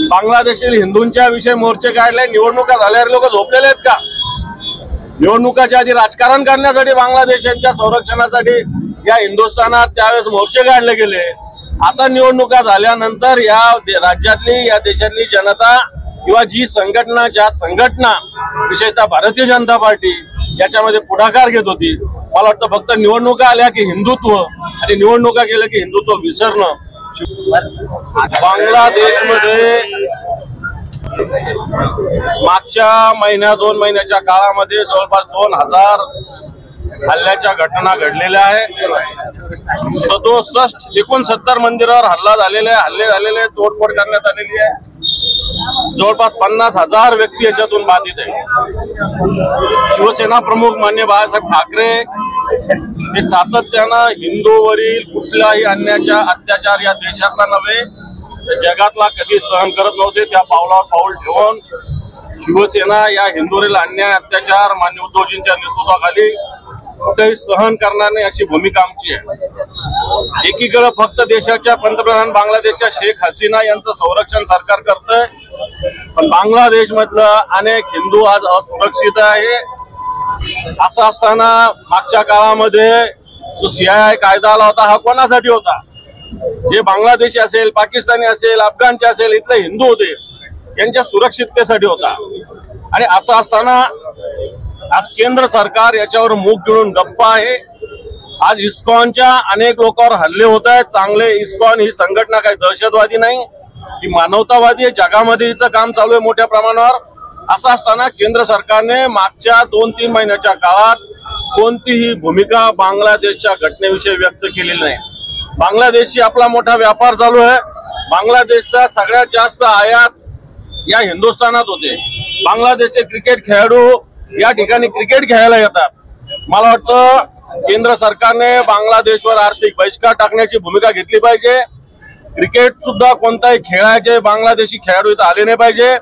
बांगलादेशील हिंदूंच्या विषयी मोर्चे काढले, निवडणुका झाल्यावर लोक झोपलेले आहेत का? निवडणुकाच्या आधी राजकारण करण्यासाठी बांगलादेशाच्या संरक्षणासाठी या हिंदुस्थानात त्यावेळेस मोर्चे काढले गेले। आता निवडणुका झाल्यानंतर या राज्यातली या देशातली जनता किंवा जी संघटना ज्या संघटना विशेषतः भारतीय जनता पार्टी याच्यामध्ये पुढाकार घेत होती, मला वाटतं फक्त निवडणुका आल्या की हिंदुत्व आणि निवडणुका केल्या की हिंदुत्व विसरणं। बांगलादेशमध्ये मागच्या महिन्या 2 महिन्याच्या काळामध्ये जवळपास 2000 हल्ल्याच्या घटना घडलेल्या आहेत। 69 मंदिरावर हल्ले झालेले, तोडफोड करण्यात आलेली आहे। जवळपास 50,000 व्यक्ती याच्यातून बाधित आहेत। शिवसेना प्रमुख माननीय बाळासाहेब ठाकरे हे सातत्यानं हिंदूवरील कुठल्याही अन्यायाचा अत्याचार या देशातला नव्हे जगातला कधी सहन करत नव्हते। त्या पावलावर पाऊल ठेवून शिवसेना या हिंदूवरील अन्याय अत्याचार माननीय उद्धवजींच्या नेतृत्वाखाली कुठेही सहन करणार नाही अशी भूमिका आमची आहे। एकीकडे फक्त देशाच्या पंतप्रधान बांगलादेशच्या शेख हसीना यांचं संरक्षण सरकार करतंय, पण बांगलादेश मधलं अनेक हिंदू आज असुरक्षित आहे। असं असताना मागच्या काळामध्ये जो सीआयए कायदा आला होता हा कोणासाठी होता? जे बांगलादेशी असेल, पाकिस्तानी असेल, अफगाणचे असेल, इथले हिंदू होते यांच्या सुरक्षिततेसाठी होता। आणि असं असताना आज केंद्र सरकार याच्यावर मूग गिळून गप्प आहे। आज इस्कॉनच्या अनेक लोकांवर हल्ले होत आहेत। चांगले, इस्कॉन ही संघटना काही दहशतवादी नाही, ही मानवतावादी आहे। जगामध्ये हिचं काम चालू आहे मोठ्या प्रमाणावर। असं असताना केंद्र सरकारने मागच्या 2-3 महिन्याच्या काळात कोणतीही भूमिका बांगलादेशच्या घटनेविषयी व्यक्त केलेली नाही। बांगलादेशशी आपला मोठा व्यापार चालू आहे। बांगलादेशचा सगळ्यात जास्त आयात या हिंदुस्थानात होते। बांगलादेशचे क्रिकेट खेळाडू या ठिकाणी क्रिकेट खेळायला येतात। मला वाटतं केंद्र सरकारने बांगलादेशवर आर्थिक बहिष्कार टाकण्याची भूमिका घेतली पाहिजे। क्रिकेट सुद्धा कोणताही खेळायचे बांगलादेशी खेळाडू इथं आले नाही पाहिजे।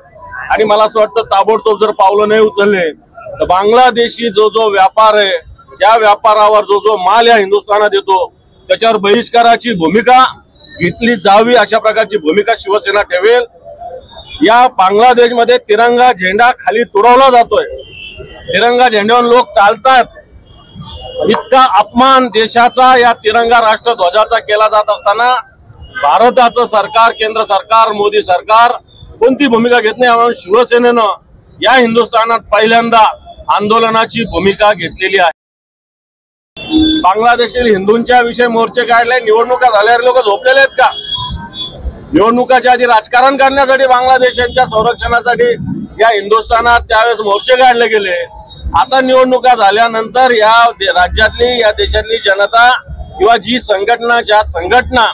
आणि मला असं वाटतं ताबडतोब जर पावलं नाही उचलले तर बांगलादेशी जो व्यापार आहे त्या व्यापारावर जो माल या हिंदुस्थानात येतो त्याच्यावर बहिष्काराची भूमिका घेतली जावी अशा प्रकारची भूमिका शिवसेना ठेवेल। या बांगलादेशमध्ये तिरंगा झेंडा खाली तुडवला जातोय, तिरंगा झेंड्यावर लोक चालतात। इतका अपमान देशाचा या तिरंगा राष्ट्रध्वजाचा केला जात असताना भारताचं सरकार, केंद्र सरकार, मोदी सरकार कोणती भूमिका घेत नाही। म्हणून शिवसेनेनं या हिंदुस्थानात पहिल्यांदा आंदोलनाची भूमिका घेतलेली आहे। बांगलादेशील हिंदूंच्या विषयी मोर्चे काढले, निवडणुका झाल्यावर लोक झोपलेले आहेत का? निवडणुकाच्या आधी राजकारण करण्यासाठी बांगलादेशाच्या संरक्षणासाठी या हिंदुस्थानात त्यावेळेस मोर्चे काढले गेले। आता निवडणुका झाल्यानंतर या राज्यातली या देशातली जनता किंवा जी संघटना ज्या संघटना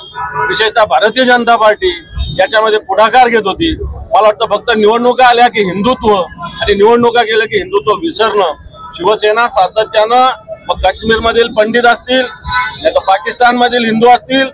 विशेषतः भारतीय जनता पार्टी याच्यामध्ये पुढाकार घेत होती, मला वाटतं फक्त निवडणुका आल्या की हिंदुत्व आणि निवडणुका केल्या की हिंदुत्व विसरणं। शिवसेना सातत्यानं मग काश्मीर मधील पंडित असतील, नाही तर पाकिस्तान मधील हिंदू असतील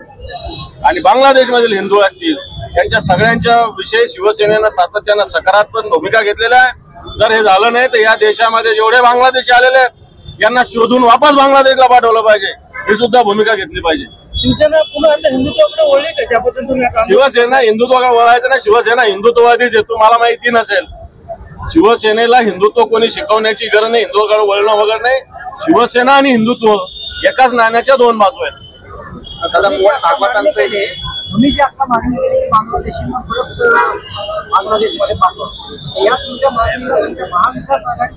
आणि बांगलादेश मधील हिंदू असतील, यांच्या सगळ्यांच्या विषयी शिवसेनेनं सातत्यानं सकारात्मक भूमिका घेतलेल्या आहे। जर हे झालं नाही तर या देशामध्ये जेवढे बांगलादेशी आलेले आहेत यांना शोधून वापस बांगलादेशला पाठवलं पाहिजे, ही सुद्धा भूमिका घेतली पाहिजे। शिवसेना पुन्हा हिंदुत्वाकडे वळली का? त्याबद्दल तुम्ही शिवसेना हिंदुत्वाकडे वळायचं नाही, शिवसेना हिंदुत्ववादीच आहे। तुम्हाला माहिती नसेल, शिवसेनेला हिंदुत्व कोणी शिकवण्याची गरज नाही, हिंदुत्वाकडे वळणं वगैरे नाही। शिवसेना आणि हिंदुत्व एकाच नाण्याच्या 2 बाजू आहेत। तुम्ही जी आता मागणी केली की बांगलादेशींना परत बांगलादेशमध्ये पाठवा, या तुमच्या मागणीला तुमच्या महाविकास आघाडी,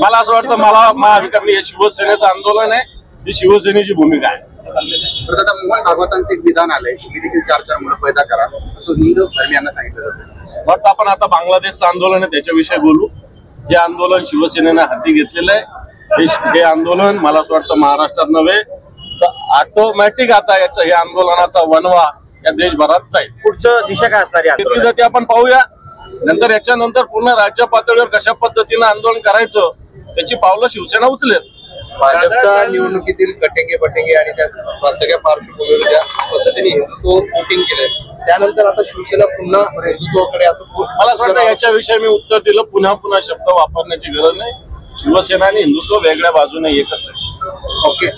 मला असं वाटतं महाविकास हे शिवसेनेचं आंदोलन आहे, ही शिवसेनेची भूमिका आहे। आता मोहन भागवतांचं एक विधान आलंय, तुम्ही देखील 4 मुलं पैदा करा असं हिंदू धर्मियांना सांगितलं जातं। वाटतं आपण आता बांगलादेशचं आंदोलन आहे त्याच्याविषयी बोलू। हे आंदोलन शिवसेनेनं हाती घेतलेलं आहे। हे आंदोलन मला असं वाटतं महाराष्ट्रात नव्हे तर ऑटोमॅटिक आता याचं हे आंदोलनाचा वनवा या देशभरात जाईल। पुढचं दिशा काय असणार आहे ते आपण पाहूया। नंतर याच्यानंतर पूर्ण राज्य पातळीवर कशा पद्धतीनं आंदोलन करायचं त्याची पावलं शिवसेना उचलेल। भाजपच्या निवडणुकीतील कटेंगे पटेंगे आणि त्या सगळ्या पार्श्वभूमीवर ज्या पद्धतीने हिंदुत्व वोटिंग केलंय त्यानंतर आता शिवसेना पुन्हा हिंदुत्वाकडे असं मला असं वाटतं याच्याविषयी मी उत्तर दिलं। पुन्हा शब्द वापरण्याची गरज नाही। शिवसेना आणि हिंदुत्व वेगळ्या बाजूने एकच आहे। ओके।